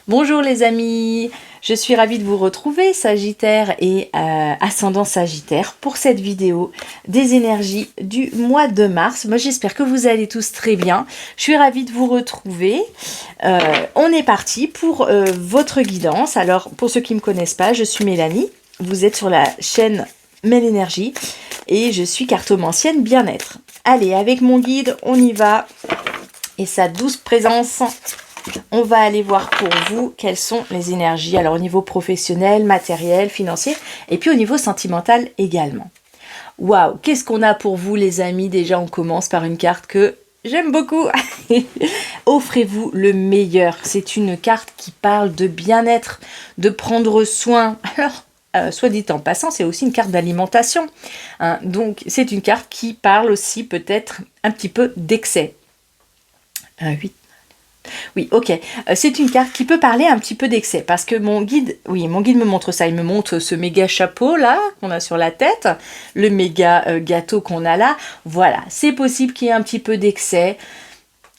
Bonjour les amis, je suis ravie de vous retrouver Sagittaire et ascendant Sagittaire pour cette vidéo des énergies du mois de mars. Moi j'espère que vous allez tous très bien, je suis ravie de vous retrouver. On est parti pour votre guidance. Alors pour ceux qui ne me connaissent pas, je suis Mélanie, vous êtes sur la chaîne Mel Énergie et je suis cartomancienne bien-être. Allez, avec mon guide, on y va et sa douce présence. On va aller voir pour vous quelles sont les énergies, alors au niveau professionnel, matériel, financier, et puis au niveau sentimental également. Waouh, qu'est-ce qu'on a pour vous les amis? Déjà, on commence par une carte que j'aime beaucoup. Offrez-vous le meilleur. C'est une carte qui parle de bien-être, de prendre soin. Alors, soit dit en passant, c'est aussi une carte d'alimentation. Hein. Donc, c'est une carte qui parle aussi peut-être un petit peu d'excès. 8. Oui, ok. C'est une carte qui peut parler un petit peu d'excès parce que mon guide me montre ça. Il me montre ce méga chapeau là qu'on a sur la tête, le méga gâteau qu'on a là. Voilà, c'est possible qu'il y ait un petit peu d'excès.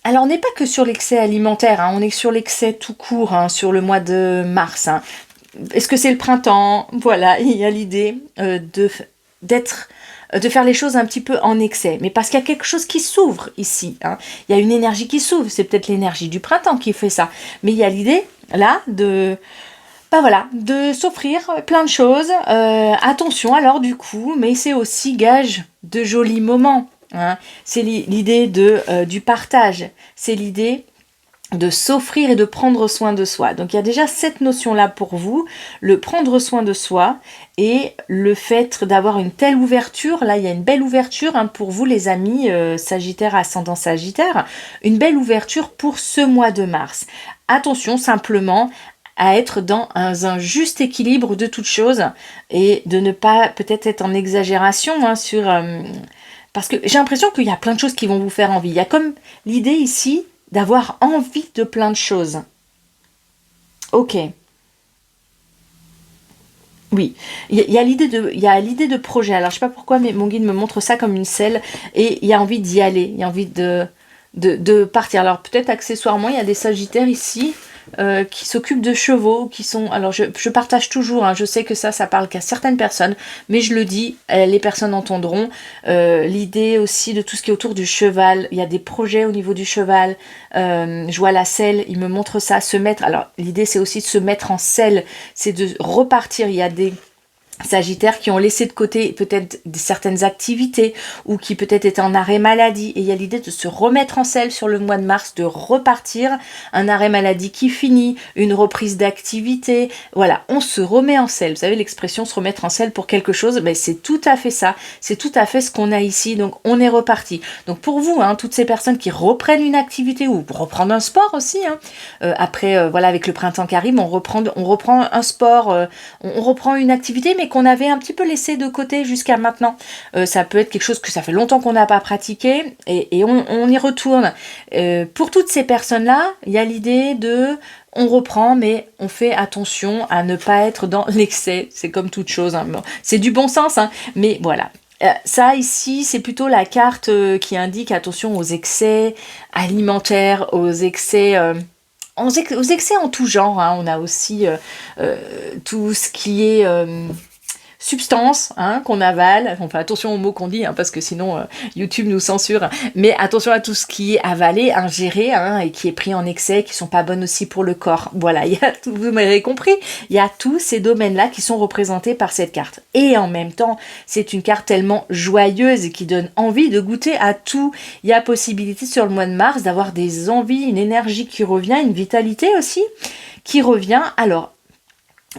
Alors, on n'est pas que sur l'excès alimentaire, hein, on est sur l'excès tout court, hein, sur le mois de mars. Hein. Est-ce que c'est le printemps? Voilà, il y a l'idée de faire les choses un petit peu en excès, mais parce qu'il y a quelque chose qui s'ouvre ici. Hein. Il y a une énergie qui s'ouvre, c'est peut-être l'énergie du printemps qui fait ça. Mais il y a l'idée, là, de s'offrir plein de choses. Attention, alors du coup, mais c'est aussi gage de jolis moments. Hein. C'est l'idée du partage. C'est l'idée de s'offrir et de prendre soin de soi. Donc il y a déjà cette notion-là pour vous, le prendre soin de soi et le fait d'avoir une telle ouverture. Là, il y a une belle ouverture hein, pour vous les amis Sagittaire, ascendant Sagittaire, une belle ouverture pour ce mois de mars. Attention simplement à être dans un juste équilibre de toutes choses et de ne pas peut-être être en exagération hein, sur... parce que j'ai l'impression qu'il y a plein de choses qui vont vous faire envie. Il y a comme l'idée ici d'avoir envie de plein de choses. Ok. Oui, il y a l'idée de projet. Alors, je sais pas pourquoi, mais mon guide me montre ça comme une selle et il y a envie d'y aller. Il y a envie de partir. Alors, peut-être accessoirement, il y a des sagittaires ici qui s'occupent de chevaux, qui sont... Alors, je partage toujours, hein, je sais que ça parle qu'à certaines personnes, mais je le dis, les personnes entendront. L'idée aussi de tout ce qui est autour du cheval, il y a des projets au niveau du cheval, je vois la selle, il me montre ça, se mettre... Alors, l'idée, c'est aussi de se mettre en selle, c'est de repartir, il y a des... Sagittaires qui ont laissé de côté peut-être certaines activités ou qui peut-être étaient en arrêt maladie et il y a l'idée de se remettre en selle sur le mois de mars, de repartir, un arrêt maladie qui finit, une reprise d'activité, voilà, on se remet en selle, vous savez l'expression se remettre en selle pour quelque chose, ben c'est tout à fait ça, c'est tout à fait ce qu'on a ici, donc on est reparti. Donc pour vous, hein, toutes ces personnes qui reprennent une activité ou pour reprendre un sport aussi, hein, après voilà avec le printemps qui arrive, on reprend un sport, on reprend une activité mais qu'on avait un petit peu laissé de côté jusqu'à maintenant. Ça peut être quelque chose que ça fait longtemps qu'on n'a pas pratiqué et on y retourne. Pour toutes ces personnes-là, il y a l'idée on reprend, mais on fait attention à ne pas être dans l'excès. C'est comme toute chose. Hein. Bon, c'est du bon sens, hein, mais voilà. Ça ici, c'est plutôt la carte qui indique attention aux excès alimentaires, aux excès en tout genre. Hein. On a aussi tout ce qui est... substance hein, qu'on avale, on fait attention aux mots qu'on dit hein, parce que sinon YouTube nous censure, mais attention à tout ce qui est avalé, ingéré hein, et qui est pris en excès, qui sont pas bonnes aussi pour le corps. Voilà, il y a tout, vous m'avez compris, il y a tous ces domaines-là qui sont représentés par cette carte. Et en même temps, c'est une carte tellement joyeuse et qui donne envie de goûter à tout. Il y a possibilité sur le mois de mars d'avoir des envies, une énergie qui revient, une vitalité aussi qui revient. Alors,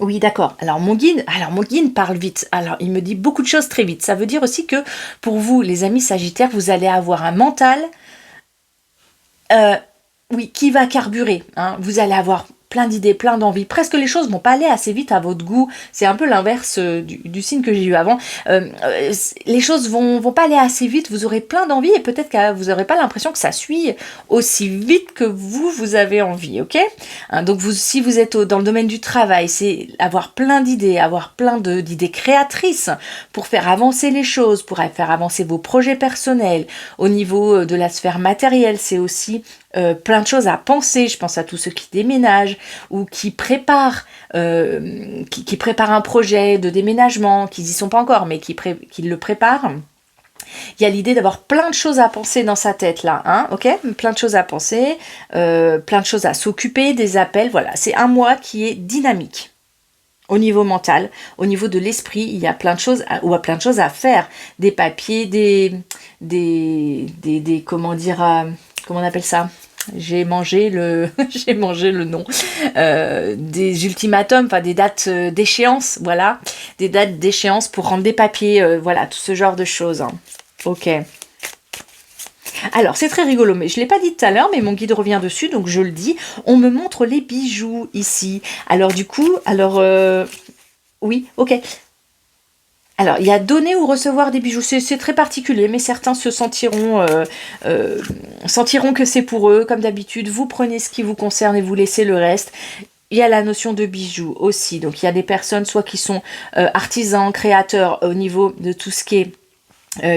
oui, d'accord. Alors mon guide parle vite. Alors, il me dit beaucoup de choses très vite. Ça veut dire aussi que pour vous, les amis Sagittaires, vous allez avoir un mental, qui va carburer. Hein. Vous allez avoir plein d'idées, plein d'envies. Presque les choses vont pas aller assez vite à votre goût. C'est un peu l'inverse du signe que j'ai eu avant. Les choses vont pas aller assez vite. Vous aurez plein d'envies et peut-être que vous aurez pas l'impression que ça suit aussi vite que vous avez envie, ok hein, donc si vous êtes dans le domaine du travail, c'est avoir plein d'idées, avoir plein d'idées créatrices pour faire avancer les choses, pour faire avancer vos projets personnels. Au niveau de la sphère matérielle, c'est aussi plein de choses à penser. Je pense à tous ceux qui déménagent ou qui préparent, qui préparent un projet de déménagement, qui n'y sont pas encore, mais qui le préparent. Il y a l'idée d'avoir plein de choses à penser dans sa tête là, hein, ok? Plein de choses à penser, plein de choses à s'occuper, des appels, voilà. C'est un mois qui est dynamique. Au niveau mental, au niveau de l'esprit, il y a plein de choses plein de choses à faire. Des papiers, comment dire, comment on appelle ça? J'ai mangé le nom. Des ultimatums, enfin des dates d'échéance, voilà. Des dates d'échéance pour rendre des papiers, voilà, tout ce genre de choses. Hein. Ok. Alors, c'est très rigolo, mais je ne l'ai pas dit tout à l'heure, mais mon guide revient dessus, donc je le dis. On me montre les bijoux ici. Alors, du coup, oui, ok. Alors, il y a donner ou recevoir des bijoux. C'est très particulier, mais certains se sentiront que c'est pour eux. Comme d'habitude, vous prenez ce qui vous concerne et vous laissez le reste. Il y a la notion de bijoux aussi. Donc, il y a des personnes soit qui sont artisans, créateurs au niveau de tout ce qui est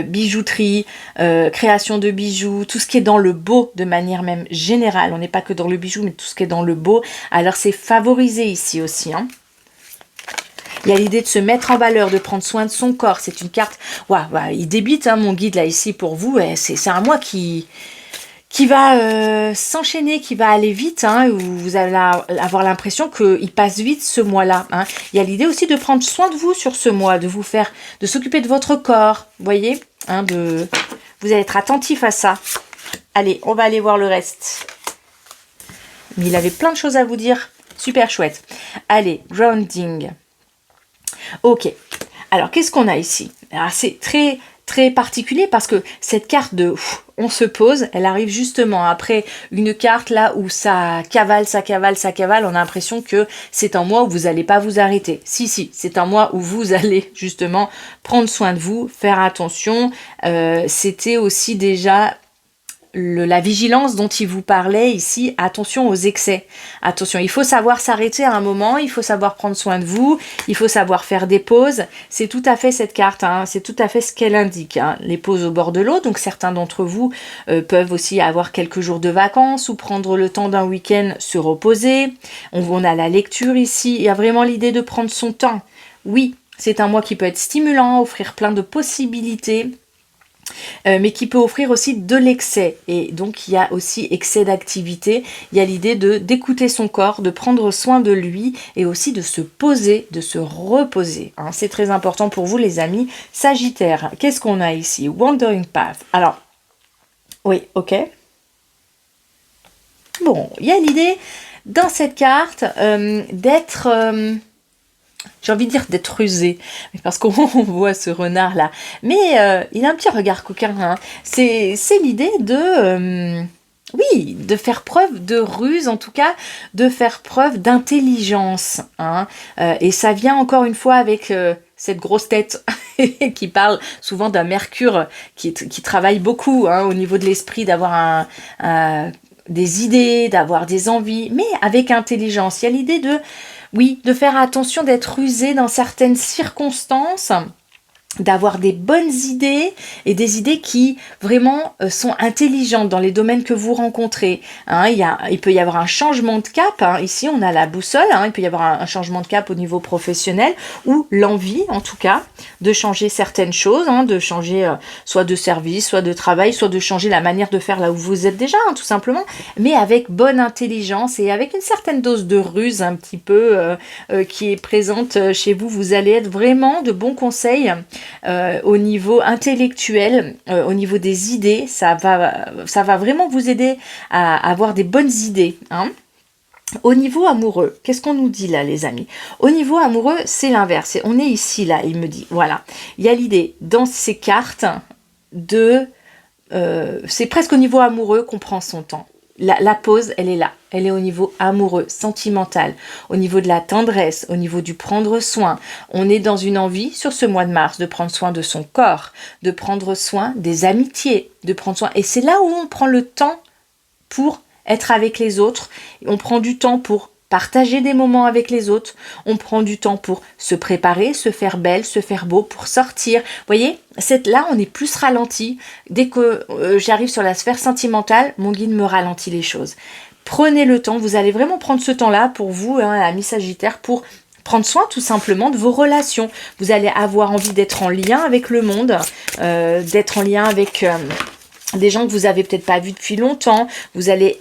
bijouterie, création de bijoux, tout ce qui est dans le beau de manière même générale. On n'est pas que dans le bijou, mais tout ce qui est dans le beau. Alors c'est favorisé ici aussi. Hein. Il y a l'idée de se mettre en valeur, de prendre soin de son corps. C'est une carte... Waouh, il débite hein, mon guide là ici pour vous. C'est un mois qui va s'enchaîner, qui va aller vite, hein, où vous allez avoir l'impression qu'il passe vite ce mois-là. Hein. Il y a l'idée aussi de prendre soin de vous sur ce mois, de s'occuper de votre corps, voyez, hein, vous allez être attentif à ça. Allez, on va aller voir le reste. Mais il avait plein de choses à vous dire, super chouette. Allez, grounding. Ok, alors qu'est-ce qu'on a ici? C'est très très particulier parce que cette carte de on se pose, elle arrive justement après une carte là où ça cavale, on a l'impression que c'est un mois où vous n'allez pas vous arrêter. Si, c'est un mois où vous allez justement prendre soin de vous, faire attention. C'était aussi déjà la vigilance dont il vous parlait ici, attention aux excès. Attention, il faut savoir s'arrêter à un moment, il faut savoir prendre soin de vous, il faut savoir faire des pauses. C'est tout à fait cette carte, hein, c'est tout à fait ce qu'elle indique. Hein, les pauses au bord de l'eau, donc certains d'entre vous peuvent aussi avoir quelques jours de vacances ou prendre le temps d'un week-end, se reposer. On a la lecture ici, il y a vraiment l'idée de prendre son temps. Oui, c'est un mois qui peut être stimulant, offrir plein de possibilités. Mais qui peut offrir aussi de l'excès. Et donc, il y a aussi excès d'activité. Il y a l'idée d'écouter son corps, de prendre soin de lui et aussi de se poser, de se reposer. Hein, c'est très important pour vous, les amis. Sagittaire, qu'est-ce qu'on a ici? Wandering Path. Alors, oui, ok. Bon, il y a l'idée dans cette carte d'être... j'ai envie de dire d'être rusé, parce qu'on voit ce renard-là. Mais il a un petit regard coquin. Hein. C'est l'idée de... oui, de faire preuve de ruse, en tout cas, de faire preuve d'intelligence. Hein. Et ça vient encore une fois avec cette grosse tête qui parle souvent d'un Mercure qui travaille beaucoup hein, au niveau de l'esprit, d'avoir des idées, d'avoir des envies, mais avec intelligence. Il y a l'idée de... oui, de faire attention, d'être rusé dans certaines circonstances, d'avoir des bonnes idées et des idées qui vraiment sont intelligentes dans les domaines que vous rencontrez. Hein, il peut y avoir un changement de cap. Hein, ici, on a la boussole. Hein, il peut y avoir un changement de cap au niveau professionnel ou l'envie, en tout cas, de changer certaines choses, hein, de changer soit de service, soit de travail, soit de changer la manière de faire là où vous êtes déjà, hein, tout simplement, mais avec bonne intelligence et avec une certaine dose de ruse un petit peu qui est présente chez vous. Vous allez être vraiment de bons conseils au niveau intellectuel, au niveau des idées, ça va vraiment vous aider à avoir des bonnes idées. Hein. Au niveau amoureux, qu'est-ce qu'on nous dit là, les amis? Au niveau amoureux, c'est l'inverse. On est ici, là, il me dit. Voilà. Il y a l'idée, dans ces cartes, c'est presque au niveau amoureux qu'on prend son temps. La pause, elle est là. Elle est au niveau amoureux, sentimental, au niveau de la tendresse, au niveau du prendre soin. On est dans une envie, sur ce mois de mars, de prendre soin de son corps, de prendre soin des amitiés, de prendre soin... Et c'est là où on prend le temps pour être avec les autres. On prend du temps pour partager des moments avec les autres. On prend du temps pour se préparer, se faire belle, se faire beau, pour sortir. Vous voyez, là, on est plus ralenti. Dès que j'arrive sur la sphère sentimentale, mon guide me ralentit les choses. Prenez le temps, vous allez vraiment prendre ce temps-là pour vous, ami Sagittaire, pour prendre soin tout simplement de vos relations. Vous allez avoir envie d'être en lien avec le monde, d'être en lien avec des gens que vous avez peut-être pas vus depuis longtemps. Vous allez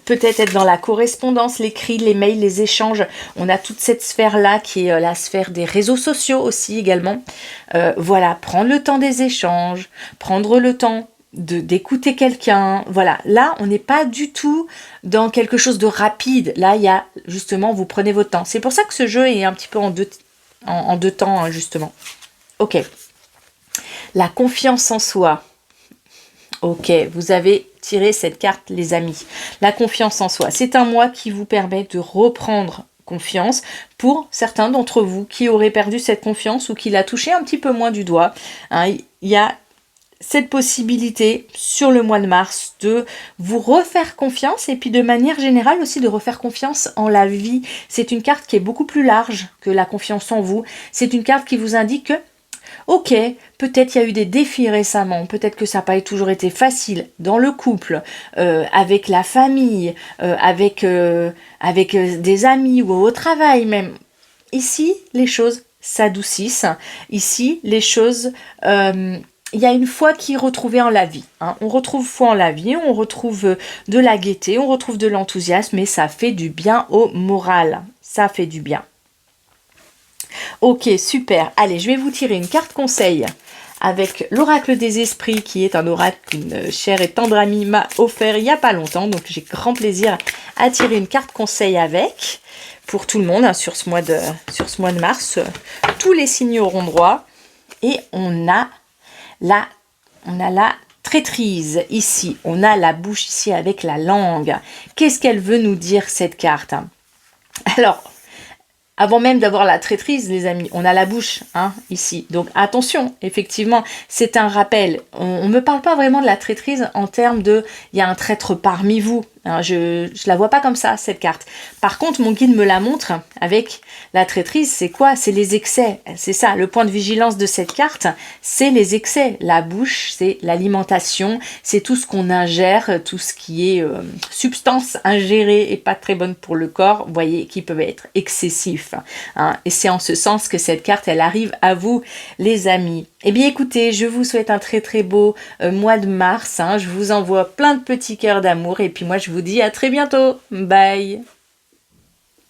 peut-être être dans la correspondance, l'écrit, les mails, les échanges. On a toute cette sphère-là qui est la sphère des réseaux sociaux aussi également. Voilà, prendre le temps des échanges, prendre le temps d'écouter quelqu'un. Voilà, là, on n'est pas du tout dans quelque chose de rapide. Là, il y a justement, vous prenez votre temps. C'est pour ça que ce jeu est un petit peu en deux temps, hein, justement. Ok. La confiance en soi. Ok, vous avez tiré cette carte, les amis. La confiance en soi. C'est un mois qui vous permet de reprendre confiance pour certains d'entre vous qui auraient perdu cette confiance ou qui l'a touché un petit peu moins du doigt. Hein, il y a cette possibilité sur le mois de mars de vous refaire confiance et puis de manière générale aussi de refaire confiance en la vie. C'est une carte qui est beaucoup plus large que la confiance en vous. C'est une carte qui vous indique que ok, peut-être il y a eu des défis récemment, peut-être que ça n'a pas toujours été facile dans le couple, avec la famille, avec des amis ou au travail même. Ici, les choses s'adoucissent. Ici, les choses... il y a une foi qui est retrouvée en la vie. Hein. On retrouve foi en la vie, on retrouve de la gaieté, on retrouve de l'enthousiasme et ça fait du bien au moral. Ça fait du bien. Ok, super. Allez, je vais vous tirer une carte conseil avec l'oracle des esprits qui est un oracle qu'une chère et tendre amie m'a offert il n'y a pas longtemps. Donc j'ai grand plaisir à tirer une carte conseil avec pour tout le monde hein, sur ce mois de mars. Tous les signes auront droit. Et on a la traîtrise ici. On a la bouche ici avec la langue. Qu'est-ce qu'elle veut nous dire cette carte? Alors, avant même d'avoir la traîtrise, les amis, on a la bouche, hein, ici. Donc attention, effectivement, c'est un rappel. On ne me parle pas vraiment de la traîtrise en termes de « il y a un traître parmi vous ». Hein, je la vois pas comme ça, cette carte. Par contre, mon guide me la montre avec la traîtrise. C'est quoi? C'est les excès. C'est ça, le point de vigilance de cette carte, c'est les excès. La bouche, c'est l'alimentation, c'est tout ce qu'on ingère, tout ce qui est substance ingérée et pas très bonne pour le corps, vous voyez, qui peuvent être excessifs. Hein. Et c'est en ce sens que cette carte, elle arrive à vous, les amis. Eh bien, écoutez, je vous souhaite un très très beau mois de mars. Hein. Je vous envoie plein de petits cœurs d'amour et puis moi, je vous dis à très bientôt. Bye!